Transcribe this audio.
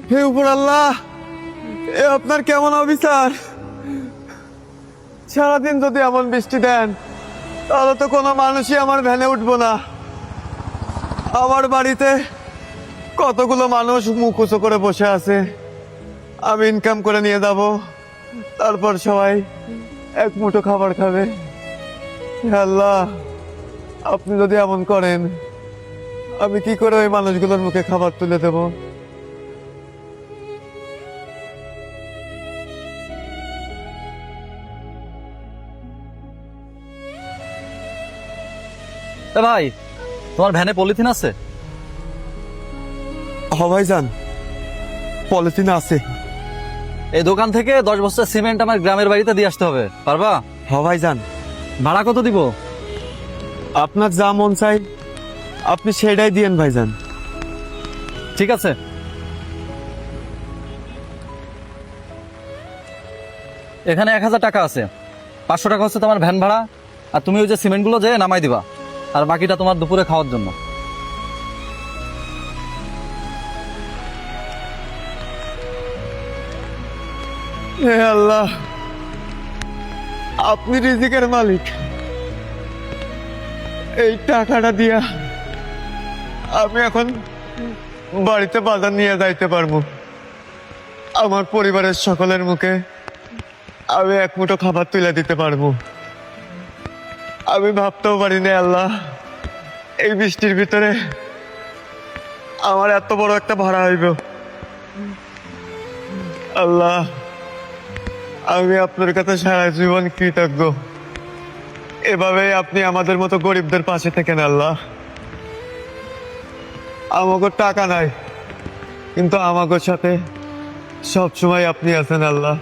হে উপর আল্লাহ, এ আপনার কেমন অবিচার! সারাদিন যদি এমন বৃষ্টি দেন তাহলে তো কোনো মানুষই আমার ভ্যানে উঠবো না। আমার বাড়িতে কতগুলো মানুষ মুখ উঁচু করে বসে আছে, আমি ইনকাম করে নিয়ে যাব, তারপর সবাই এক মুঠো খাবার খাবে। হে আল্লাহ, আপনি যদি এমন করেন আমি কি করে ওই মানুষগুলোর মুখে খাবার তুলে দেব? এ ভাই, তোমার ভ্যানে পলিথিন আছে? হ ভাইজান, পলিথিন আছে। এই দোকান থেকে 10 বস্তা সিমেন্ট আমার গ্রামের বাড়িতে দিয়ে আসতে হবে, পারবা? হ ভাইজান, ভাড়া কত দিব? আপনার যা মন চাই আপনি সেটাই দিয়েন ভাইজান। ঠিক আছে। এখানে 1000 টাকা আছে, 500 টাকা হচ্ছে তোমার ভ্যান ভাড়া, আর তুমি ওই যে সিমেন্টগুলো যে নামাই দিবা, আর বাকিটা তোমার দুপুরে খাওয়ার জন্য। হে আল্লাহ, আপনি রিজিকের মালিক। এই টাকাটা দিয়া আমি এখন বাড়িতে বাজার নিয়ে যাইতে পারবো। আমার পরিবারের সকলের মুখে আমি এক মুঠো খাবার তুলে দিতে পারবো। আমি ভাবতেও পারি না আল্লাহ, এই বৃষ্টির ভিতরে আমার এত বড় একটা ভাড়া হইব। আল্লাহ, আমি আপনার কাছে সারা জীবন কৃতজ্ঞ। এভাবেই আপনি আমাদের মতো গরিবদের পাশে থাকেন আল্লাহ। আমাকে টাকা নাই, কিন্তু আমাকে সাথে সবসময় আপনি আছেন আল্লাহ।